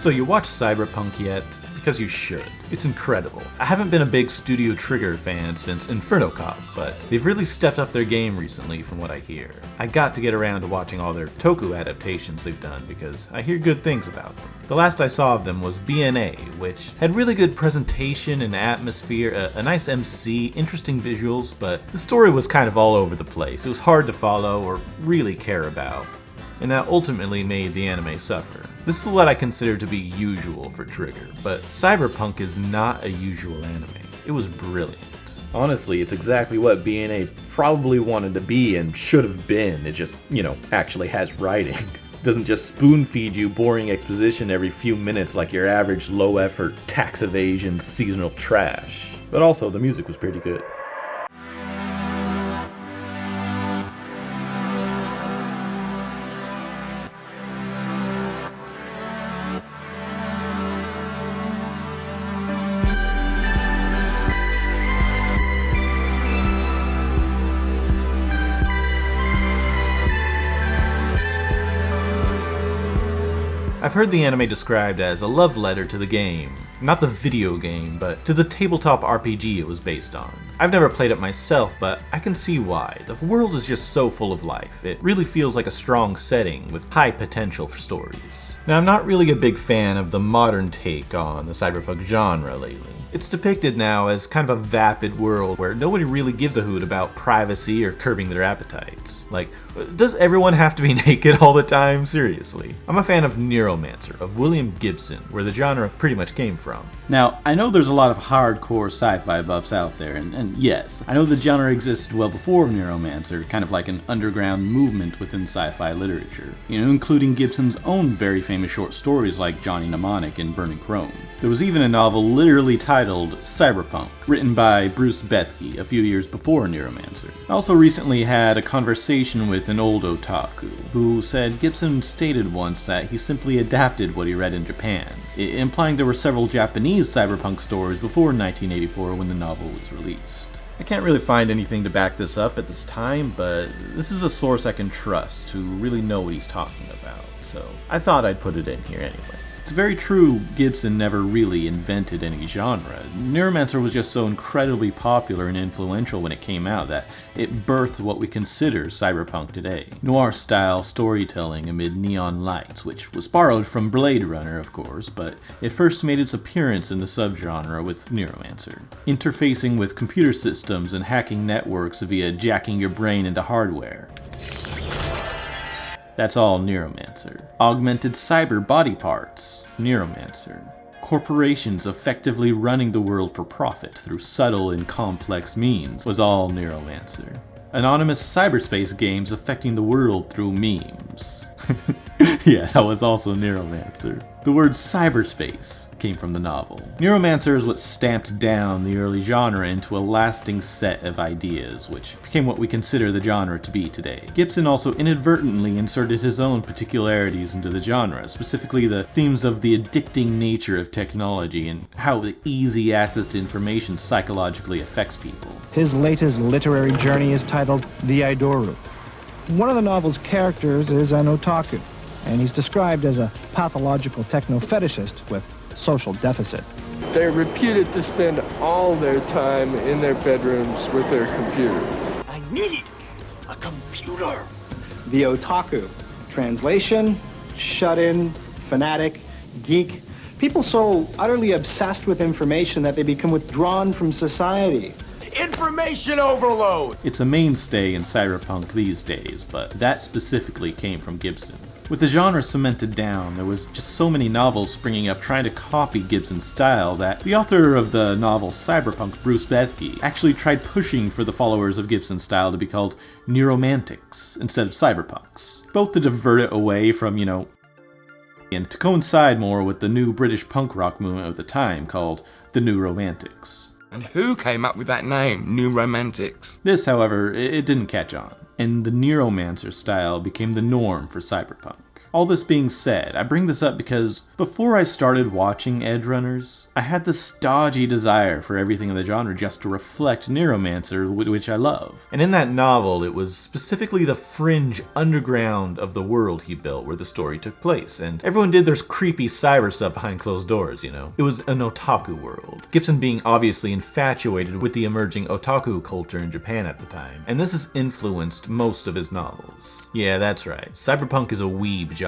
So you watched Cyberpunk yet? Because you should. It's incredible. I haven't been a big Studio Trigger fan since Inferno Cop, but they've really stepped up their game recently from what I hear. I got to get around to watching all their Toku adaptations they've done because I hear good things about them. The last I saw of them was BNA, which had really good presentation and atmosphere, a nice MC, interesting visuals, but the story was kind of all over the place. It was hard to follow or really care about, and that ultimately made the anime suffer. This is what I consider to be usual for Trigger, but Cyberpunk is not a usual anime. It was brilliant. Honestly, it's exactly what BNA probably wanted to be and should have been. It just, actually has writing. It doesn't just spoon feed you boring exposition every few minutes like your average low-effort tax evasion seasonal trash. But also, the music was pretty good. I've heard the anime described as a love letter to the game. Not the video game, but to the tabletop RPG it was based on. I've never played it myself, but I can see why. The world is just so full of life. It really feels like a strong setting with high potential for stories. Now, I'm not really a big fan of the modern take on the cyberpunk genre lately. It's depicted now as kind of a vapid world where nobody really gives a hoot about privacy or curbing their appetites. Like, does everyone have to be naked all the time? Seriously. I'm a fan of Neuromancer, of William Gibson, where the genre pretty much came from. Now, I know there's a lot of hardcore sci-fi buffs out there, and yes, I know the genre existed well before Neuromancer, kind of like an underground movement within sci-fi literature, including Gibson's own very famous short stories like Johnny Mnemonic and Burning Chrome. There was even a novel literally titled Cyberpunk, written by Bruce Bethke a few years before Neuromancer. I also recently had a conversation with an old otaku, who said Gibson stated once that he simply adapted what he read in Japan, implying there were several Japanese cyberpunk stories before 1984 when the novel was released. I can't really find anything to back this up at this time, but this is a source I can trust who really know what he's talking about, so I thought I'd put it in here anyway. It's very true Gibson never really invented any genre. Neuromancer was just so incredibly popular and influential when it came out that it birthed what we consider cyberpunk today. Noir-style storytelling amid neon lights, which was borrowed from Blade Runner, of course, but it first made its appearance in the subgenre with Neuromancer. Interfacing with computer systems and hacking networks via jacking your brain into hardware. That's all Neuromancer. Augmented cyber body parts. Neuromancer. Corporations effectively running the world for profit through subtle and complex means was all Neuromancer. Anonymous cyberspace games affecting the world through memes. Yeah, that was also Neuromancer. The word cyberspace came from the novel. Neuromancer is what stamped down the early genre into a lasting set of ideas, which became what we consider the genre to be today. Gibson also inadvertently inserted his own particularities into the genre, specifically the themes of the addicting nature of technology and how the easy access to information psychologically affects people. His latest literary journey is titled The Idoru. One of the novel's characters is an otaku, and he's described as a pathological techno-fetishist with social deficit. They're reputed to spend all their time in their bedrooms with their computers. I need a computer. The otaku. Translation, shut-in, fanatic, geek. People so utterly obsessed with information that they become withdrawn from society. Information overload! It's a mainstay in cyberpunk these days, but that specifically came from Gibson. With the genre cemented down, there was just so many novels springing up trying to copy Gibson's style that the author of the novel Cyberpunk, Bruce Bethke, actually tried pushing for the followers of Gibson's style to be called Neuromantics instead of cyberpunks, both to divert it away from, and to coincide more with the new British punk rock movement of the time called the New Romantics. And who came up with that name, Neuromantics? This, however, it didn't catch on, and the Neuromancer style became the norm for cyberpunk. All this being said, I bring this up because before I started watching Edgerunners, I had this stodgy desire for everything in the genre just to reflect Neuromancer, which I love. And in that novel, it was specifically the fringe underground of the world he built where the story took place, and everyone did their creepy cyber stuff behind closed doors, you know? It was an otaku world. Gibson being obviously infatuated with the emerging otaku culture in Japan at the time, and this has influenced most of his novels. Yeah, that's right. Cyberpunk is a weeb genre.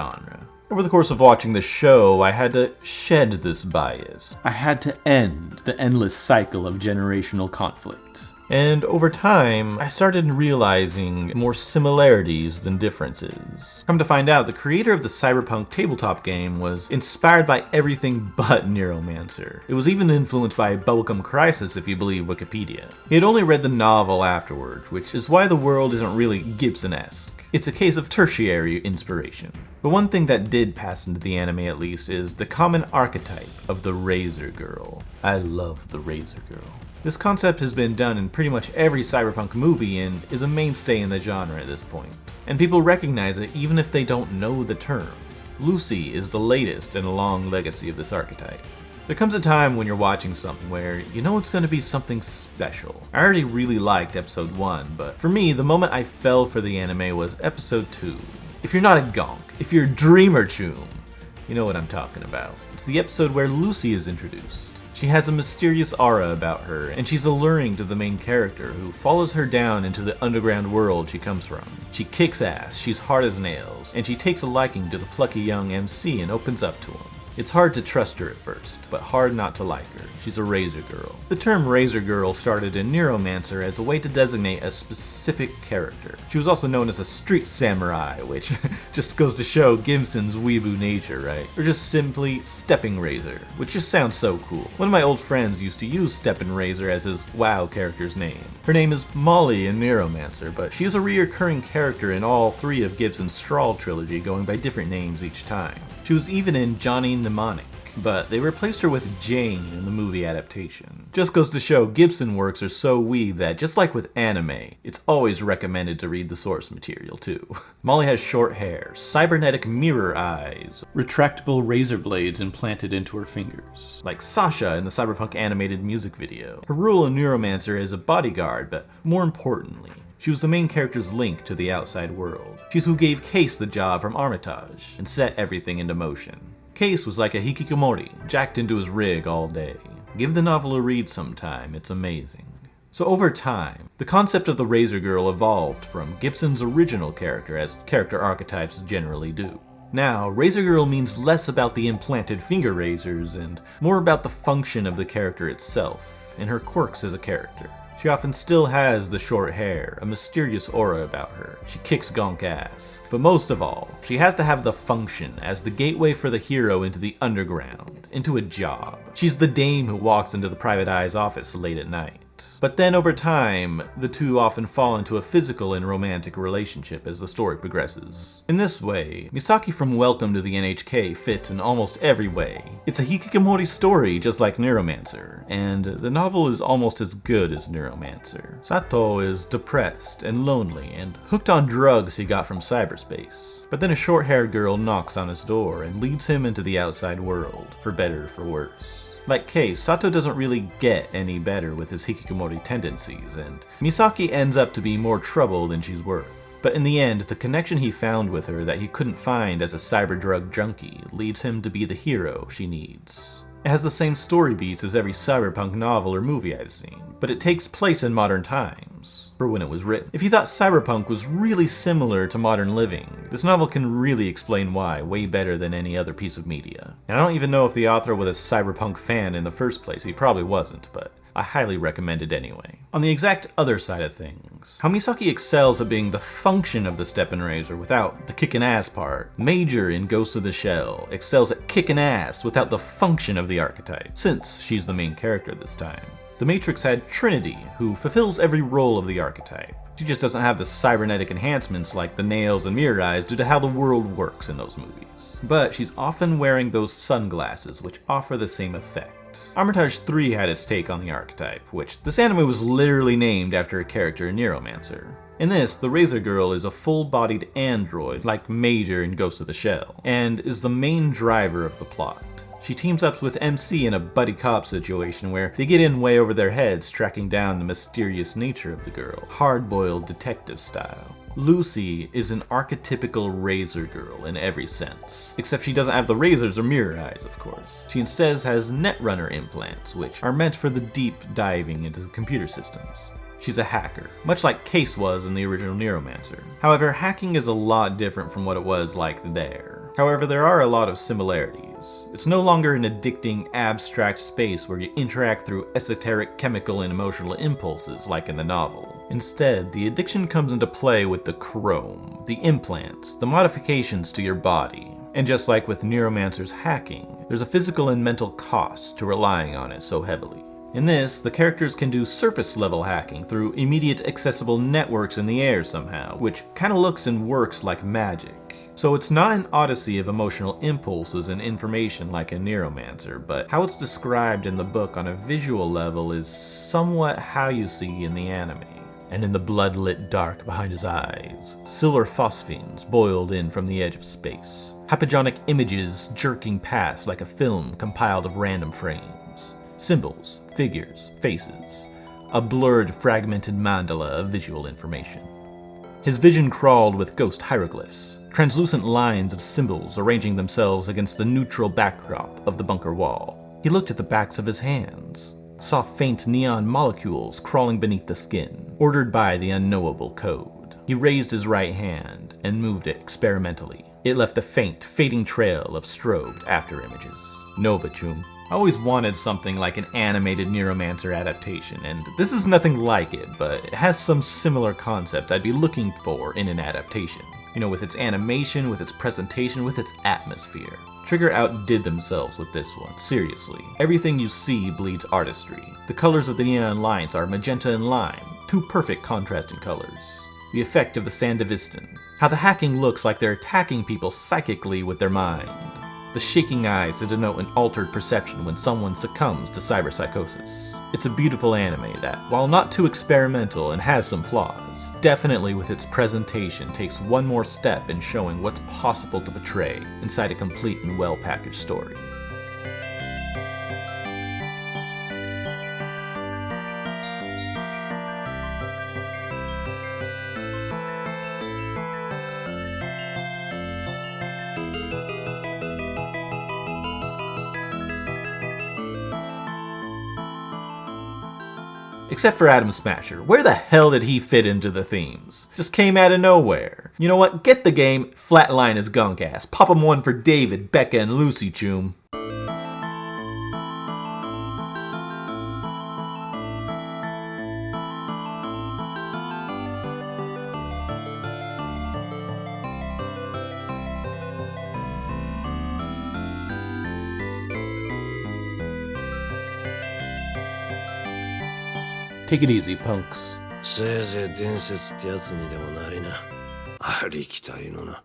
Over the course of watching the show, I had to shed this bias. I had to end the endless cycle of generational conflict. And over time, I started realizing more similarities than differences. Come to find out, the creator of the Cyberpunk tabletop game was inspired by everything but Neuromancer. It was even influenced by Bubblegum Crisis, if you believe Wikipedia. He had only read the novel afterwards, which is why the world isn't really Gibson-esque. It's a case of tertiary inspiration. But one thing that did pass into the anime at least is the common archetype of the Razorgirl. I love the Razorgirl. This concept has been done in pretty much every cyberpunk movie and is a mainstay in the genre at this point. And people recognize it even if they don't know the term. Lucy is the latest in a long legacy of this archetype. There comes a time when you're watching something where you know it's going to be something special. I already really liked episode 1, but for me, the moment I fell for the anime was episode 2. If you're not a gonk, if you're Dreamer Choom, you know what I'm talking about. It's the episode where Lucy is introduced. She has a mysterious aura about her, and she's alluring to the main character, who follows her down into the underground world she comes from. She kicks ass, she's hard as nails, and she takes a liking to the plucky young MC and opens up to him. It's hard to trust her at first, but hard not to like her. She's a Razorgirl. The term Razorgirl started in Neuromancer as a way to designate a specific character. She was also known as a street samurai, which just goes to show Gibson's weeboo nature, right? Or just simply Stepping Razor, which just sounds so cool. One of my old friends used to use Steppin' Razor as his WoW character's name. Her name is Molly in Neuromancer, but she is a reoccurring character in all 3 of Gibson's Strahl trilogy, going by different names each time. She was even in Johnny Mnemonic, but they replaced her with Jane in the movie adaptation. Just goes to show Gibson works are so weeb that, just like with anime, it's always recommended to read the source material too. Molly has short hair, cybernetic mirror eyes, retractable razor blades implanted into her fingers, like Sasha in the Cyberpunk animated music video. Her role in Neuromancer is a bodyguard, but more importantly, she was the main character's link to the outside world. She's who gave Case the job from Armitage and set everything into motion. Case was like a hikikomori, jacked into his rig all day. Give the novel a read sometime, it's amazing. So over time, the concept of the Razorgirl evolved from Gibson's original character, as character archetypes generally do. Now, Razorgirl means less about the implanted finger razors and more about the function of the character itself and her quirks as a character. She often still has the short hair, a mysterious aura about her. She kicks gonk ass. But most of all, she has to have the function as the gateway for the hero into the underground, into a job. She's the dame who walks into the private eye's office late at night. But then over time, the two often fall into a physical and romantic relationship as the story progresses. In this way, Misaki from Welcome to the NHK fits in almost every way. It's a hikikomori story just like Neuromancer, and the novel is almost as good as Neuromancer. Sato is depressed and lonely and hooked on drugs he got from cyberspace. But then a short-haired girl knocks on his door and leads him into the outside world, for better or for worse. Like Case, Sato doesn't really get any better with his hikikomori tendencies, and Misaki ends up to be more trouble than she's worth. But in the end, the connection he found with her that he couldn't find as a cyber drug junkie leads him to be the hero she needs. It has the same story beats as every cyberpunk novel or movie I've seen, but it takes place in modern times, for when it was written. If you thought cyberpunk was really similar to modern living, this novel can really explain why way better than any other piece of media. And I don't even know if the author was a cyberpunk fan in the first place, he probably wasn't, but I highly recommend it anyway. On the exact other side of things, how Misaki excels at being the function of the Steppin' Razor without the kickin' ass part. Major in Ghost of the Shell excels at kickin' ass without the function of the archetype, since she's the main character this time. The Matrix had Trinity, who fulfills every role of the archetype. She just doesn't have the cybernetic enhancements like the nails and mirror eyes due to how the world works in those movies. But she's often wearing those sunglasses which offer the same effect. Armitage 3 had its take on the archetype, which this anime was literally named after a character in Neuromancer. In this, the Razorgirl is a full-bodied android like Major in Ghost of the Shell, and is the main driver of the plot. She teams up with MC in a buddy cop situation where they get in way over their heads tracking down the mysterious nature of the girl, hard-boiled detective style. Lucy is an archetypical Razorgirl in every sense, except she doesn't have the razors or mirror eyes, of course. She instead has Netrunner implants, which are meant for the deep diving into the computer systems. She's a hacker, much like Case was in the original Neuromancer. However, hacking is a lot different from what it was like there. However, there are a lot of similarities. It's no longer an addicting, abstract space where you interact through esoteric chemical and emotional impulses like in the novel. Instead, the addiction comes into play with the chrome, the implants, the modifications to your body. And just like with Neuromancer's hacking, there's a physical and mental cost to relying on it so heavily. In this, the characters can do surface-level hacking through immediate accessible networks in the air somehow, which kinda looks and works like magic. So it's not an odyssey of emotional impulses and information like a Neuromancer, but how it's described in the book on a visual level is somewhat how you see in the anime. And in the blood-lit dark behind his eyes, silver phosphenes boiled in from the edge of space. Hypogonic images jerking past like a film compiled of random frames. Symbols, figures, faces. A blurred, fragmented mandala of visual information. His vision crawled with ghost hieroglyphs, translucent lines of symbols arranging themselves against the neutral backdrop of the bunker wall. He looked at the backs of his hands, saw faint neon molecules crawling beneath the skin, ordered by the unknowable code. He raised his right hand and moved it experimentally. It left a faint, fading trail of strobed after images. Nova Chum. I always wanted something like an animated Neuromancer adaptation, and this is nothing like it, but it has some similar concept I'd be looking for in an adaptation. You know, with its animation, with its presentation, with its atmosphere. Trigger outdid themselves with this one, seriously. Everything you see bleeds artistry. The colors of the neon lights are magenta and lime, two perfect contrasting colors. The effect of the Sandevistan. How the hacking looks like they're attacking people psychically with their mind. The shaking eyes to denote an altered perception when someone succumbs to cyberpsychosis. It's a beautiful anime that, while not too experimental and has some flaws, definitely with its presentation takes one more step in showing what's possible to portray inside a complete and well-packaged story. Except for Atom Smasher. Where the hell did he fit into the themes? Just came out of nowhere. You know what? Get the game, flatline his gunk ass. Pop him one for David, Becca, and Lucy Chum. Take it easy, punks. せいぜい伝説ってやつにでもなりな。ありきたりのな。